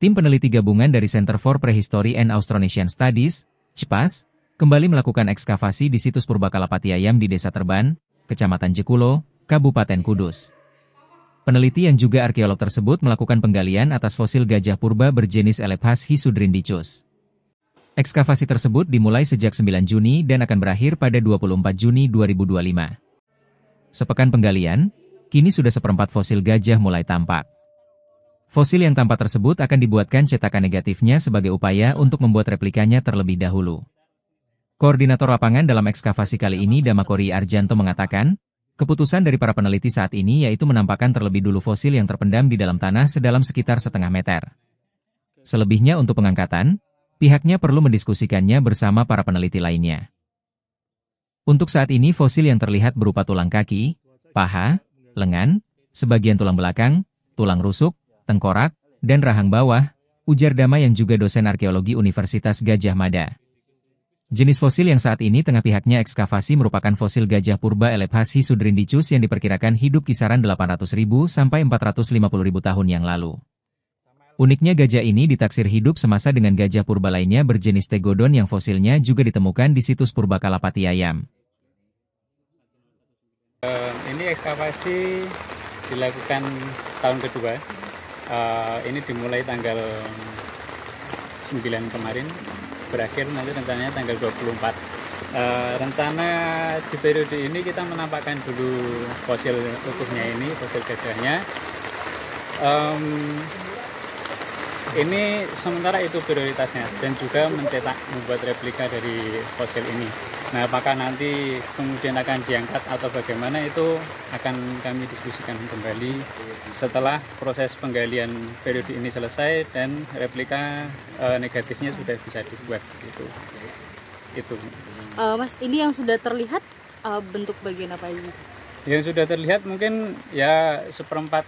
Tim peneliti gabungan dari Center for Prehistory and Austronesian Studies, CPAS, kembali melakukan ekskavasi di situs Purbakala Patiayam di Desa Terban, Kecamatan Jekulo, Kabupaten Kudus. Peneliti yang juga arkeolog tersebut melakukan penggalian atas fosil gajah purba berjenis Elephas hisudrindicus. Ekskavasi tersebut dimulai sejak 9 Juni dan akan berakhir pada 24 Juni 2025. Sepekan penggalian, kini sudah seperempat fosil gajah mulai tampak. Fosil yang tampak tersebut akan dibuatkan cetakan negatifnya sebagai upaya untuk membuat replikanya terlebih dahulu. Koordinator lapangan dalam ekskavasi kali ini Damakori Arjanto mengatakan, keputusan dari para peneliti saat ini yaitu menampakkan terlebih dulu fosil yang terpendam di dalam tanah sedalam sekitar setengah meter. Selebihnya untuk pengangkatan, pihaknya perlu mendiskusikannya bersama para peneliti lainnya. Untuk saat ini fosil yang terlihat berupa tulang kaki, paha, lengan, sebagian tulang belakang, tulang rusuk, tengkorak, dan rahang bawah, ujar Dama yang juga dosen arkeologi Universitas Gadjah Mada. Jenis fosil yang saat ini tengah pihaknya ekskavasi merupakan fosil gajah purba Elephas hisudrindicus yang diperkirakan hidup kisaran 800.000 sampai 450.000 tahun yang lalu. Uniknya gajah ini ditaksir hidup semasa dengan gajah purba lainnya berjenis tegodon yang fosilnya juga ditemukan di situs Purbakala Patiayam. Ini ekskavasi dilakukan tahun kedua. Ini dimulai tanggal 9 kemarin, berakhir nanti rencananya tanggal 24. Rencana di periode ini kita menampakkan dulu fosil utuhnya ini, fosil gajahnya. Ini sementara itu prioritasnya, dan juga membuat replika dari fosil ini. Nah, apakah nanti kemudian akan diangkat atau bagaimana itu akan kami diskusikan kembali setelah proses penggalian periode ini selesai dan replika negatifnya sudah bisa dibuat gitu. Itu. Mas, ini yang sudah terlihat bentuk bagian apa ini? Yang sudah terlihat mungkin ya seperempat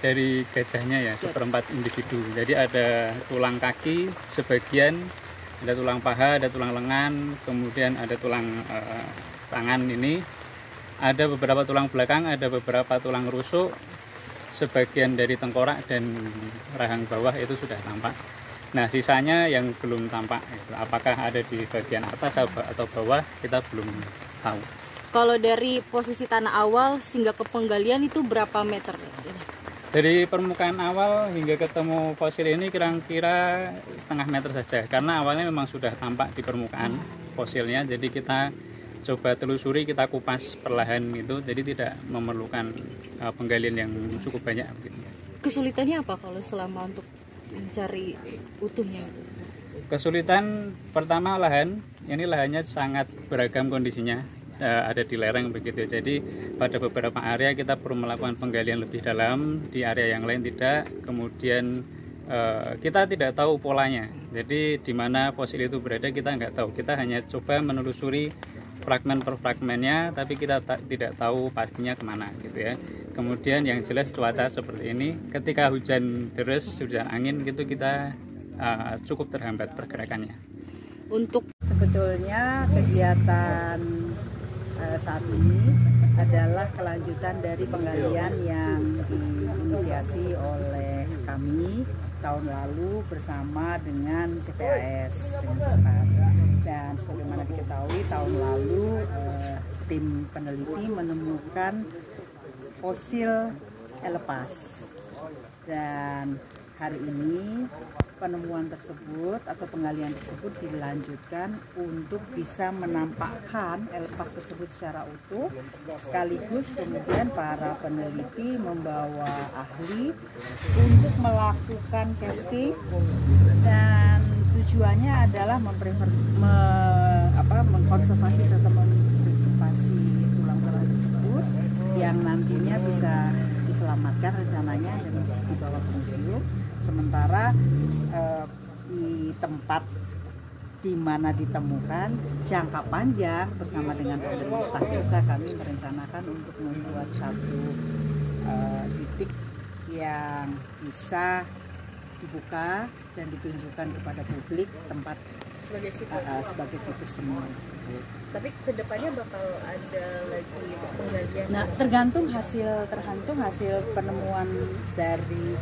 dari gajahnya ya, seperempat individu. Jadi ada tulang kaki sebagian, ada tulang paha, ada tulang lengan, kemudian ada tulang tangan ini, ada beberapa tulang belakang, ada beberapa tulang rusuk, sebagian dari tengkorak dan rahang bawah itu sudah tampak. Nah, sisanya yang belum tampak, apakah ada di bagian atas atau bawah, kita belum tahu. Kalau dari posisi tanah awal hingga ke penggalian itu berapa meter? Dari permukaan awal hingga ketemu fosil ini kira-kira setengah meter saja, karena awalnya memang sudah tampak di permukaan fosilnya, jadi kita coba telusuri, kita kupas perlahan gitu, jadi tidak memerlukan penggalian yang cukup banyak. Kesulitannya apa kalau selama untuk mencari utuhnya? Kesulitan pertama lahan, ini lahannya sangat beragam kondisinya. Ada di lereng begitu, jadi pada beberapa area kita perlu melakukan penggalian lebih dalam, di area yang lain tidak. Kemudian kita tidak tahu polanya, jadi di mana fosil itu berada kita nggak tahu, kita hanya coba menelusuri fragmen per fragmennya, tapi kita tidak tahu pastinya kemana gitu ya. Kemudian yang jelas cuaca seperti ini, ketika hujan deras, hujan angin gitu, kita cukup terhambat pergerakannya. Untuk sebetulnya kegiatan saat ini adalah kelanjutan dari penggalian yang diinisiasi oleh kami tahun lalu bersama dengan CPAS, dan sebagaimana diketahui tahun lalu tim peneliti menemukan fosil Elephas, dan hari ini penemuan tersebut atau penggalian tersebut dilanjutkan untuk bisa menampakkan Elephas tersebut secara utuh, sekaligus kemudian para peneliti membawa ahli untuk melakukan casting, dan tujuannya adalah mengkonservasi serta mempreservasi tulang-tulang tersebut yang nantinya bisa diselamatkan rencananya dan dibawa ke museum. Sementara di tempat di mana ditemukan, jangka panjang bersama dengan pemerintah desa kami merencanakan untuk membuat satu titik yang bisa dibuka dan ditunjukkan kepada publik tempat sebagai situs temuan. Tapi kedepannya bakal ada lagi penggalian. Nah, tergantung hasil penemuan dari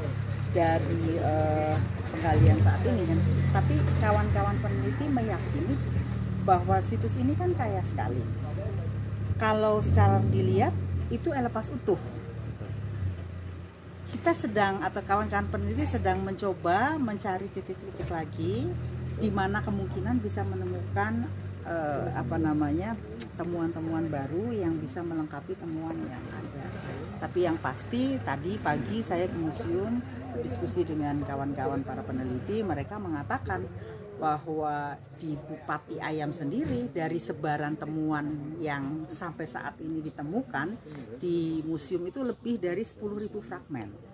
penggalian keahlian saat ini kan. Tapi kawan-kawan peneliti meyakini bahwa situs ini kan kaya sekali. Kalau sekarang dilihat itu elepas utuh. Kita sedang atau kawan-kawan peneliti sedang mencoba mencari titik-titik lagi di mana kemungkinan bisa menemukan temuan-temuan baru yang bisa melengkapi temuan yang ada. Tapi yang pasti tadi pagi saya ke museum berdiskusi dengan kawan-kawan para peneliti, mereka mengatakan bahwa di Bupati Ayam sendiri dari sebaran temuan yang sampai saat ini ditemukan di museum itu lebih dari 10.000 fragmen.